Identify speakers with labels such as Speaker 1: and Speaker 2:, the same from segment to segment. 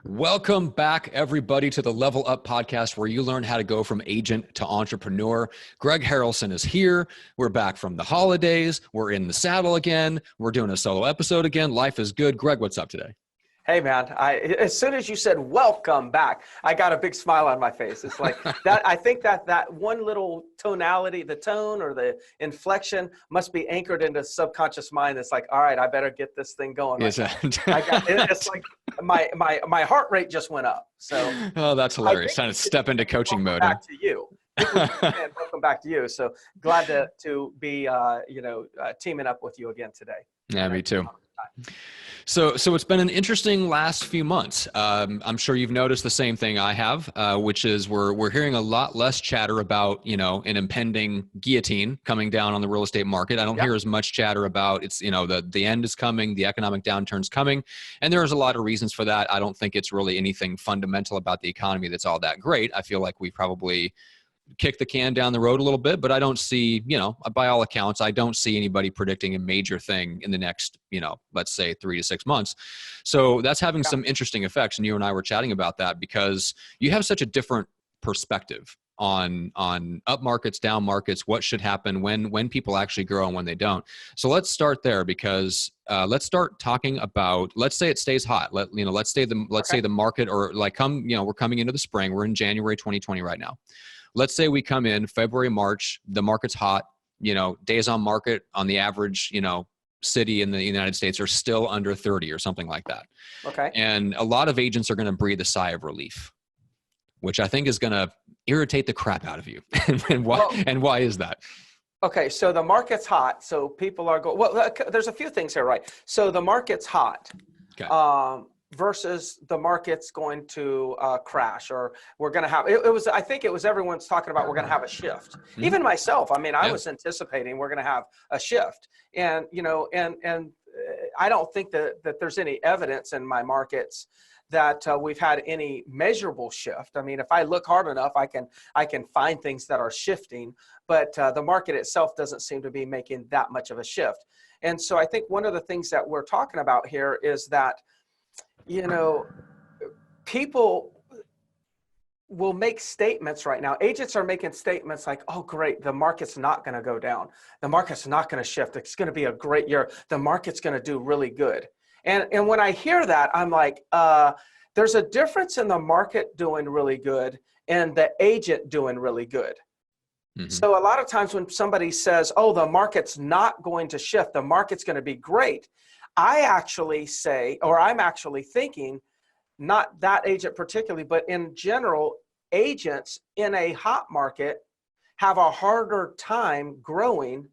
Speaker 1: Welcome back, everybody, to the Level Up podcast, where you learn how to go from agent to entrepreneur. Greg Harrelson is here. We're back from the holidays. We're in the saddle again. We're doing a solo episode again. Life is good. Greg, what's up today?
Speaker 2: Hey, man, as soon as you said welcome back, I got a big smile on my face. It's like that. I think that one little tonality, the tone or the inflection must be anchored into the subconscious mind. It's like, all right, I better get this thing going.
Speaker 1: It's
Speaker 2: like my heart rate just went up. So
Speaker 1: oh, that's hilarious. Trying to step into coaching mode.
Speaker 2: Back to you. Welcome back to you. So glad to be teaming up with you again today.
Speaker 1: Yeah, me too. So it's been an interesting last few months. I'm sure you've noticed the same thing I have, which is we're hearing a lot less chatter about, an impending guillotine coming down on the real estate market. I don't hear as much chatter about it's, the end is coming, the economic downturn's coming. And there's a lot of reasons for that. I don't think it's really anything fundamental about the economy that's all that great. I feel like we probably kick the can down the road a little bit, but I don't see, by all accounts, I don't see anybody predicting a major thing in the next, let's say 3 to 6 months. So that's having some interesting effects. And you and I were chatting about that because you have such a different perspective on up markets, down markets, what should happen when people actually grow and when they don't. So let's start there because let's start talking about, let's say it stays hot. Let's say the market or we're coming into the spring. We're in January 2020 right now. Let's say we come in February, March, the market's hot, days on market on the average, city in the United States are still under 30 or something like that.
Speaker 2: Okay.
Speaker 1: And a lot of agents are going to breathe a sigh of relief, which I think is going to irritate the crap out of you. And why is that?
Speaker 2: Okay. So the market's hot. So people are there's a few things here, right? So the market's hot. Okay. Versus the market's going to crash, or we're going to have, I think it was everyone's talking about we're going to have a shift. Mm-hmm. Even myself, I was anticipating we're going to have a shift. And, and I don't think that there's any evidence in my markets that we've had any measurable shift. If I look hard enough, I can find things that are shifting, but the market itself doesn't seem to be making that much of a shift. And so I think one of the things that we're talking about here is that people will make statements right now. Agents are making statements like, oh, great, the market's not going to go down. The market's not going to shift. It's going to be a great year. The market's going to do really good. And when I hear that, I'm like, there's a difference in the market doing really good and the agent doing really good. Mm-hmm. So a lot of times when somebody says, oh, the market's not going to shift, the market's going to be great, I actually say, or I'm actually thinking, not that agent particularly, but in general, agents in a hot market have a harder time growing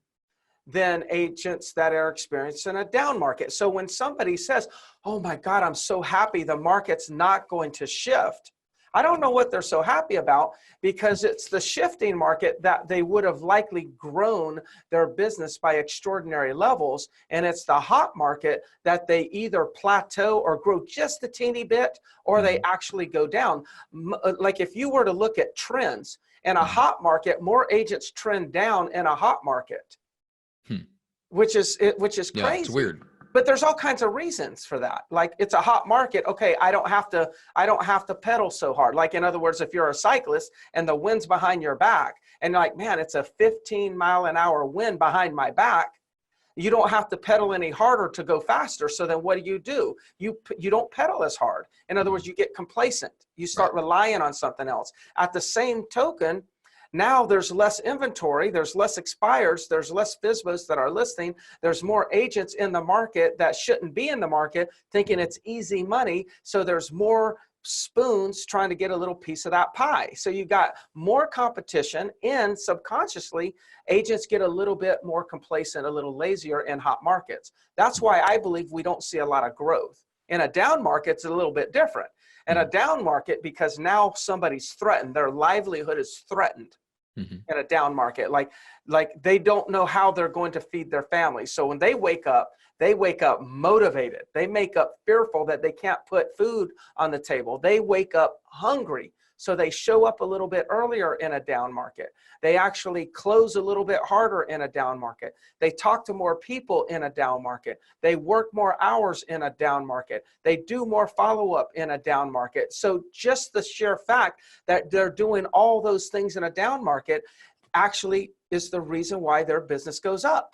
Speaker 2: than agents that are experiencing a down market. So when somebody says, oh my God, I'm so happy the market's not going to shift, I don't know what they're so happy about, because it's the shifting market that they would have likely grown their business by extraordinary levels. And it's the hot market that they either plateau or grow just a teeny bit, or they actually go down. Like if you were to look at trends in a hot market, more agents trend down in a hot market, which is crazy.
Speaker 1: Yeah, it's weird.
Speaker 2: But there's all kinds of reasons for that. Like it's a hot market. Okay, I don't have to pedal so hard. Like in other words, if you're a cyclist and the wind's behind your back and you're like, man, it's a 15-mile-an-hour wind behind my back, you don't have to pedal any harder to go faster. So then what do? You don't pedal as hard. In other words, you get complacent. You start relying on something else. At the same token, now there's less inventory, there's less expires, there's less FSBOs that are listing, there's more agents in the market that shouldn't be in the market thinking it's easy money, so there's more spoons trying to get a little piece of that pie. So you got more competition, and subconsciously, agents get a little bit more complacent, a little lazier in hot markets. That's why I believe we don't see a lot of growth. In a down market, it's a little bit different. In a down market, because now somebody's threatened, their livelihood is threatened. In a down market, like they don't know how they're going to feed their family. So when they wake up, They wake up motivated. They wake up fearful that they can't put food on the table. They wake up hungry. So they show up a little bit earlier in a down market. They actually close a little bit harder in a down market. They talk to more people in a down market. They work more hours in a down market. They do more follow-up in a down market. So just the sheer fact that they're doing all those things in a down market actually is the reason why their business goes up.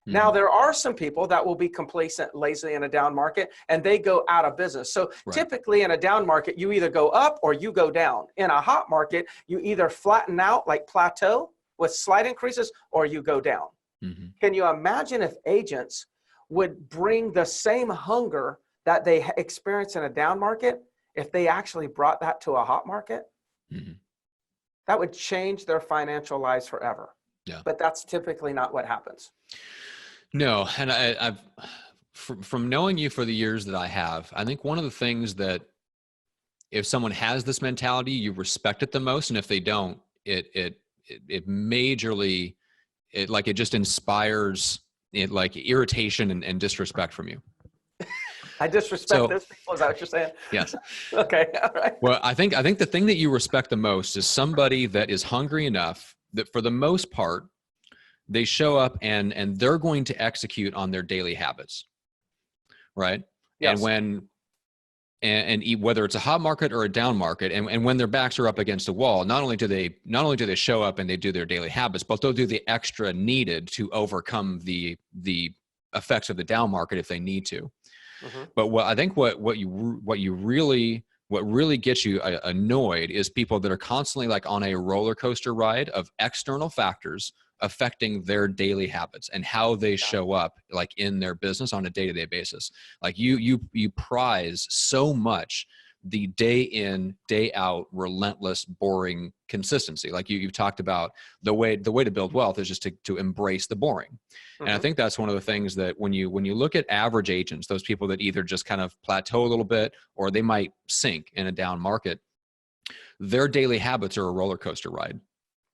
Speaker 2: Now, there are some people that will be complacent, lazy in a down market, and they go out of business. So typically in a down market, you either go up or you go down. In a hot market, you either flatten out like plateau with slight increases or you go down. Can you imagine if agents would bring the same hunger that they experience in a down market if they actually brought that to a hot market? That would change their financial lives forever.
Speaker 1: Yeah.
Speaker 2: But that's typically not what happens.
Speaker 1: No, and I've from knowing you for the years that I have, I think one of the things that if someone has this mentality, you respect it the most, and if they don't, it majorly, it just inspires like irritation and disrespect from you.
Speaker 2: I disrespect those people. Is that what you're saying?
Speaker 1: Yes.
Speaker 2: Okay. All right.
Speaker 1: Well, I think the thing that you respect the most is somebody that is hungry enough that for the most part, they show up and they're going to execute on their daily habits, right?
Speaker 2: Yes.
Speaker 1: And whether it's a hot market or a down market, and when their backs are up against a wall, not only do they show up and they do their daily habits, but they'll do the extra needed to overcome the effects of the down market if they need to. But what really gets you annoyed is people that are constantly like on a roller coaster ride of external factors affecting their daily habits and how they show up like in their business on a day-to-day basis. Like you prize so much the day in, day out, relentless, boring consistency. Like you've talked about the way to build wealth is just to embrace the boring. And I think that's one of the things that when you look at average agents, those people that either just kind of plateau a little bit or they might sink in a down market, their daily habits are a roller coaster ride.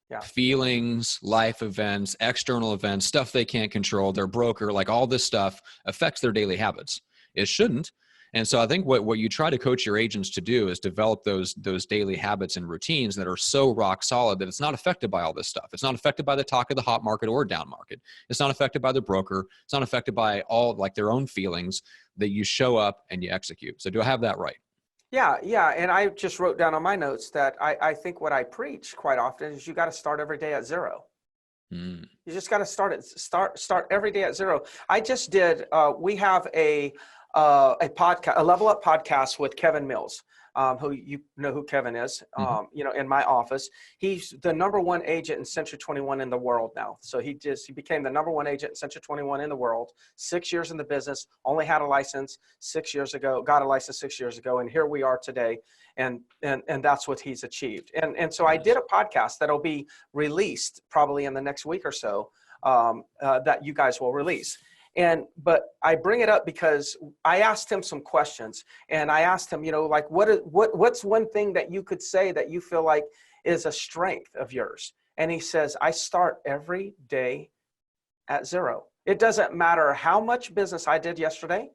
Speaker 1: Yeah. Feelings, life events, external events, stuff they can't control, their broker, like all this stuff affects their daily habits. It shouldn't. And so I think what you try to coach your agents to do is develop those daily habits and routines that are so rock solid that it's not affected by all this stuff. It's not affected by the talk of the hot market or down market. It's not affected by the broker. It's not affected by all like their own feelings, that you show up and you execute. So do I have that right?
Speaker 2: Yeah. And I just wrote down on my notes that I think what I preach quite often is you got to start every day at zero. You just got to start every day at zero. I just did, we have a podcast, a Level Up podcast with Kevin Mills, who you know who Kevin is, in my office. He's the #1 agent in Century 21 in the world now. So he became the #1 agent in Century 21 in the world, 6 years in the business, only had a license 6 years ago, got a license 6 years ago. And here we are today. And that's what he's achieved. And so I did a podcast that'll be released probably in the next week or so, that you guys will release. But I bring it up because I asked him some questions, and I asked him, like, what's one thing that you could say that you feel like is a strength of yours? And he says, I start every day at zero. It doesn't matter how much business I did yesterday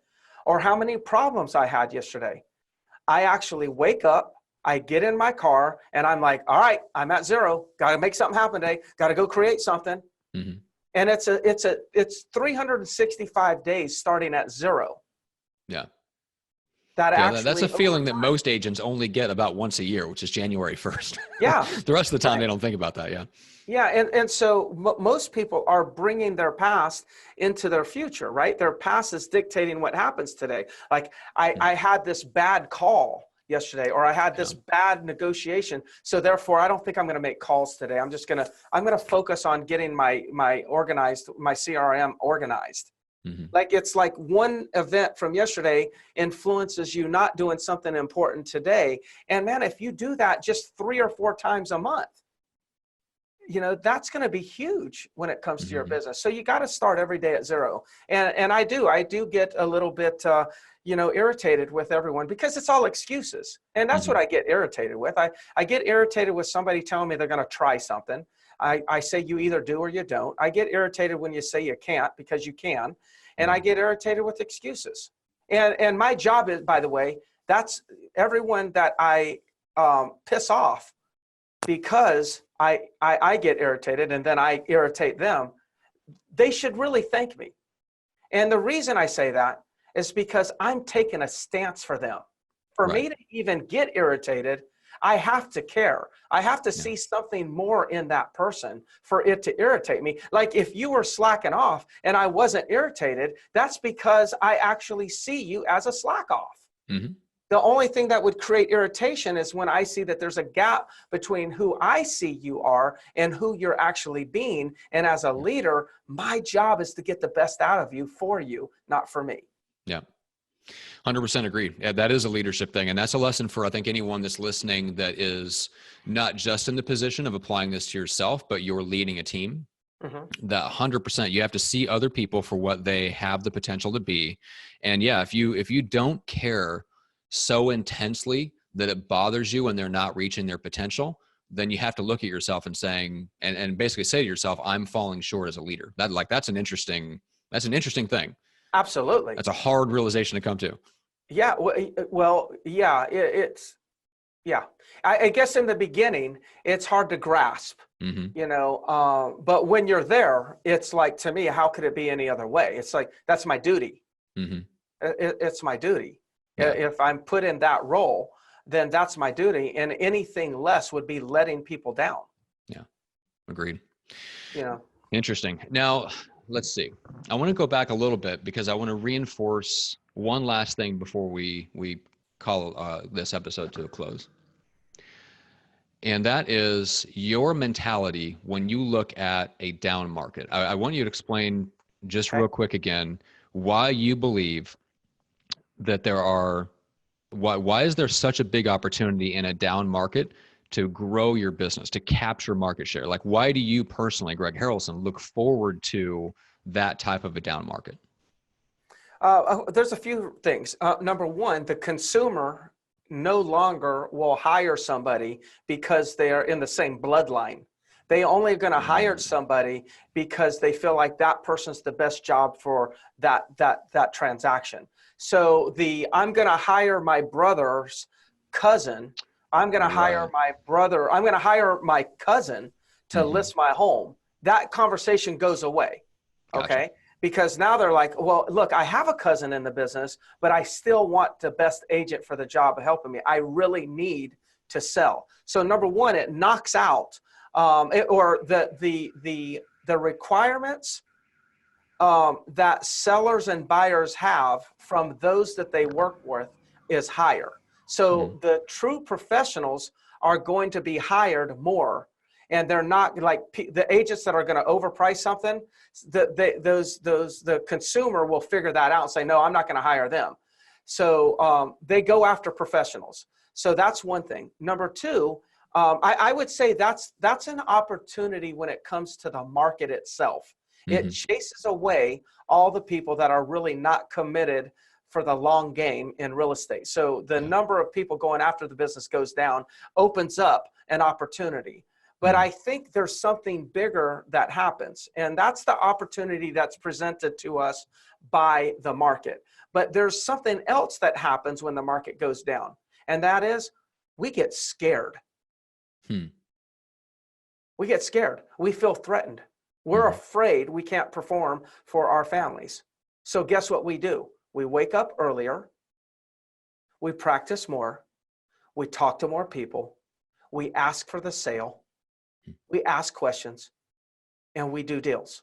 Speaker 2: or how many problems I had yesterday. I actually wake up, I get in my car, and I'm like, all right, I'm at zero. Got to make something happen today. Got to go create something. And it's 365 days starting at zero.
Speaker 1: Yeah.
Speaker 2: That's
Speaker 1: a feeling that most agents only get about once a year, which is January 1st.
Speaker 2: Yeah.
Speaker 1: The rest of the time, they don't think about that. Yeah.
Speaker 2: Yeah. And so most people are bringing their past into their future, right? Their past is dictating what happens today. Like I had this bad call yesterday, or I had this bad negotiation. So therefore, I don't think I'm going to make calls today. I'm going to focus on getting my CRM organized. Like it's like one event from yesterday influences you not doing something important today. And man, if you do that just 3 or 4 times a month, that's going to be huge when it comes to your business. So you got to start every day at zero. And I do get a little bit, irritated with everyone because it's all excuses. And that's what I get irritated with. I get irritated with somebody telling me they're going to try something. I say you either do or you don't. I get irritated when you say you can't because you can. and I get irritated with excuses. And my job is, by the way, that's everyone that I piss off because I get irritated and then I irritate them. They should really thank me. And the reason I say that is because I'm taking a stance for them. For me to even get irritated, I have to care. I have to see something more in that person for it to irritate me. Like if you were slacking off and I wasn't irritated, that's because I actually see you as a slack off.
Speaker 1: Mm-hmm.
Speaker 2: The only thing that would create irritation is when I see that there's a gap between who I see you are and who you're actually being. And as a leader, my job is to get the best out of you for you, not for me.
Speaker 1: Yeah. 100% agreed. Yeah, that is a leadership thing. And that's a lesson for, I think, anyone that's listening that is not just in the position of applying this to yourself, but you're leading a team. Mm-hmm. That 100%, you have to see other people for what they have the potential to be. And yeah, if you don't care so intensely that it bothers you when they're not reaching their potential, then you have to look at yourself and saying, and basically say to yourself, I'm falling short as a leader. That's an interesting thing.
Speaker 2: Absolutely.
Speaker 1: That's a hard realization to come to.
Speaker 2: Yeah. Well, yeah, I guess in the beginning, it's hard to grasp, mm-hmm. But when you're there, it's like, to me, how could it be any other way? It's like, that's my duty. Mm-hmm. It's my duty. Yeah. If I'm put in that role, then that's my duty. And anything less would be letting people down.
Speaker 1: Yeah. Agreed. Interesting. Now, let's see. I want to go back a little bit because I want to reinforce one last thing before we call this episode to a close. And that is your mentality when you look at a down market. I want you to explain just real quick again why you believe that why is there such a big opportunity in a down market to grow your business, to capture market share? Like, why do you personally, Greg Harrelson, look forward to that type of a down market?
Speaker 2: There's a few things. Number one, the consumer no longer will hire somebody because they are in the same bloodline. They only going to hire somebody because they feel like that person's the best job for that transaction. So I'm going to hire my brother's cousin. I'm going to hire my brother. I'm going to hire my cousin to list my home. That conversation goes away.
Speaker 1: Gotcha.
Speaker 2: Okay. Because now they're like, well, look, I have a cousin in the business, but I still want the best agent for the job of helping me. I really need to sell. So number one, it knocks out the requirements that sellers and buyers have from those that they work with is higher. So the true professionals are going to be hired more. And they're not like the agents that are going to overprice something. The consumer will figure that out and say, no, I'm not going to hire them. So they go after professionals. So that's one thing. Number two, I would say that's an opportunity when it comes to the market itself. It chases away all the people that are really not committed for the long game in real estate. So the number of people going after the business goes down, opens up an opportunity. But I think there's something bigger that happens, and that's the opportunity that's presented to us by the market. But there's something else that happens when the market goes down, and that is we get scared. We get scared. We feel threatened. We're afraid we can't perform for our families. So guess what we do? We wake up earlier. We practice more. We talk to more people. We ask for the sale. We ask questions and we do deals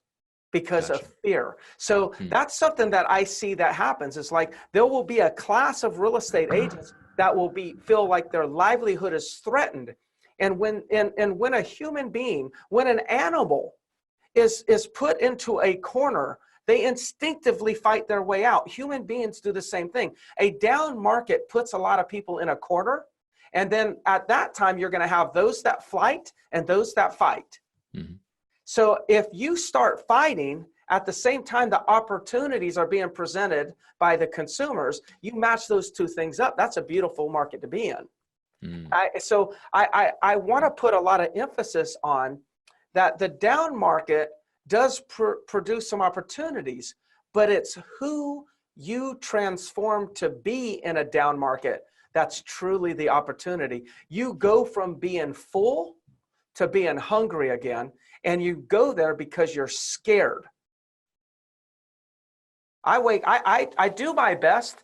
Speaker 2: because of fear. So that's something that I see that happens. It's like there will be a class of real estate agents that will feel like their livelihood is threatened. And when a human being, when an animal is put into a corner, they instinctively fight their way out. Human beings do the same thing. A down market puts a lot of people in a corner. And then at that time, you're going to have those that flight and those that fight. So if you start fighting at the same time the opportunities are being presented by the consumers, you match those two things up. That's a beautiful market to be in. So I want to put a lot of emphasis on that the down market does produce some opportunities, but it's who you transform to be in a down market. That's truly the opportunity. You go from being full to being hungry again, and you go there because you're scared. I do my best.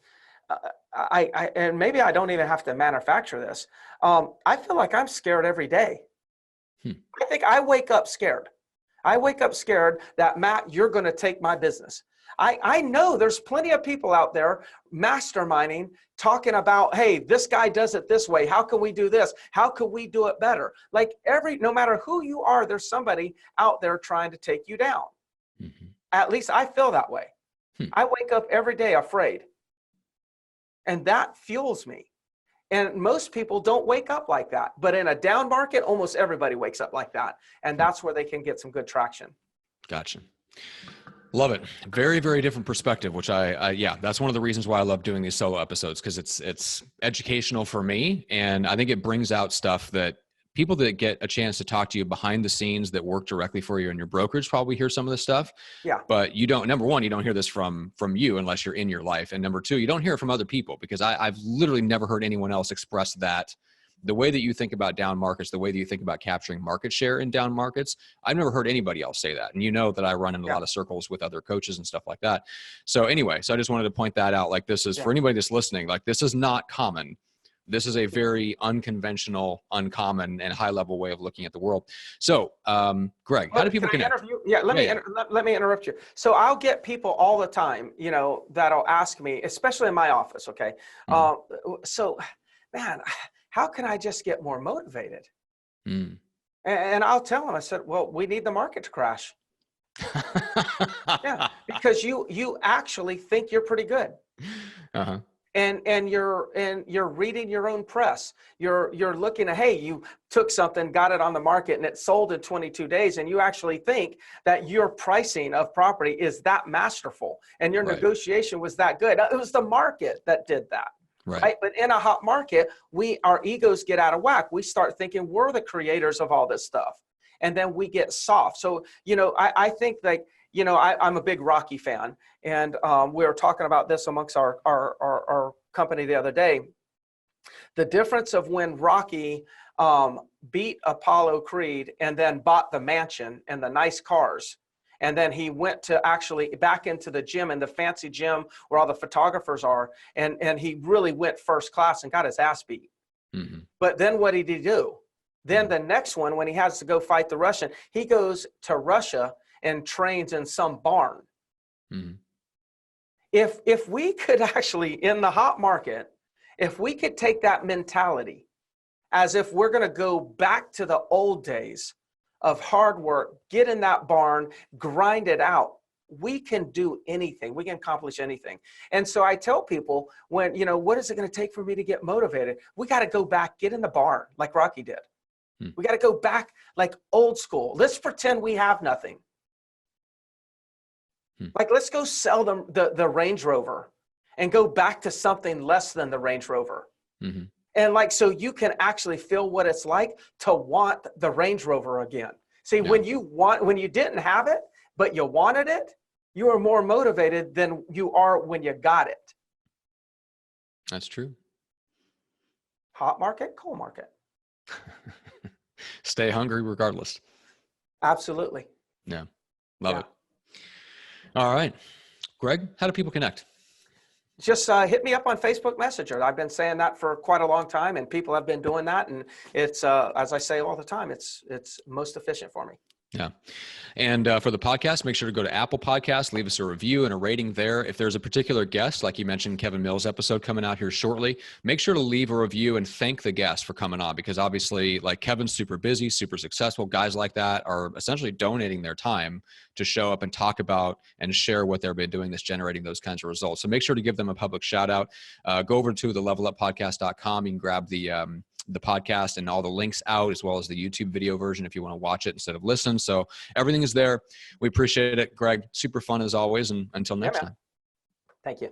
Speaker 2: And maybe I don't even have to manufacture this. I feel like I'm scared every day. I think I wake up scared. I wake up scared that, Matt, you're going to take my business. I know there's plenty of people out there masterminding, talking about, hey, this guy does it this way. How can we do this? How can we do it better? Like no matter who you are, there's somebody out there trying to take you down. Mm-hmm. At least I feel that way. I wake up every day afraid. And that fuels me. And most people don't wake up like that. But in a down market, almost everybody wakes up like that. And that's where they can get some good traction.
Speaker 1: Gotcha. Love it. Very, very different perspective, which yeah, that's one of the reasons why I love doing these solo episodes, because it's educational for me. And I think it brings out stuff that people that get a chance to talk to you behind the scenes that work directly for you in your brokerage probably hear some of this stuff. Yeah. But you don't, number one, you don't hear this from you unless you're in your life. And number two, you don't hear it from other people, because I've literally never heard anyone else express that. The way that you think about down markets, the way that you think about capturing market share in down markets, I've never heard anybody else say that. And you know that I run in a lot of circles with other coaches and stuff like that. So anyway, so I just wanted to point that out. Like, this is for anybody that's listening, like, this is not common. This is a very unconventional, uncommon, and high-level way of looking at the world. So, Greg, how do people connect?
Speaker 2: Let me interrupt you. So I'll get people all the time, that'll ask me, especially in my office. Okay. So, man, how can I just get more motivated? And I'll tell them, I said, well, we need the market to crash. Yeah, because you actually think you're pretty good. Uh-huh. And you're reading your own press. You're looking at, hey, you took something, got it on the market, and it sold in 22 days, and you actually think that your pricing of property is that masterful, and your negotiation was that good. It was the market that did that. Right? But in a hot market, our egos get out of whack. We start thinking we're the creators of all this stuff, and then we get soft. So I think, like, I'm a big Rocky fan, and we were talking about this amongst our company the other day. The difference of when Rocky beat Apollo Creed and then bought the mansion and the nice cars, and then he went to actually back into the gym, and the fancy gym where all the photographers are, and he really went first class and got his ass beat. Mm-hmm. But then what did he do? Then the next one, when he has to go fight the Russian, he goes to Russia and trains in some barn. Mm-hmm. If we could actually, in the hot market, if we could take that mentality as if we're going to go back to the old days of hard work, get in that barn, grind it out, we can do anything. We can accomplish anything. And so I tell people, when, what is it going to take for me to get motivated? We got to go back, get in the barn like Rocky did. We got to go back like old school. Let's pretend we have nothing. Like, let's go sell the Range Rover and go back to something less than the Range Rover. Mm-hmm. And like, so you can actually feel what it's like to want the Range Rover again. See, when you didn't have it, but you wanted it, you are more motivated than you are when you got it.
Speaker 1: That's true.
Speaker 2: Hot market, cold market.
Speaker 1: Stay hungry regardless.
Speaker 2: Absolutely.
Speaker 1: Yeah. Love it. All right. Greg, how do people connect?
Speaker 2: Just hit me up on Facebook Messenger. I've been saying that for quite a long time, and people have been doing that. And it's, as I say all the time, it's most efficient for me.
Speaker 1: Yeah. And for the podcast, make sure to go to Apple Podcasts, leave us a review and a rating there. If there's a particular guest, like you mentioned, Kevin Mills' episode coming out here shortly, make sure to leave a review and thank the guest for coming on, because obviously, like, Kevin's super busy, super successful. Guys like that are essentially donating their time to show up and talk about and share what they've been doing that's generating those kinds of results. So make sure to give them a public shout out. Go over to the leveluppodcast.com. You can grab the podcast and all the links out, as well as the YouTube video version if you want to watch it instead of listen. So everything is there. We appreciate it, Greg. Super fun as always. And until next time.
Speaker 2: Thank you.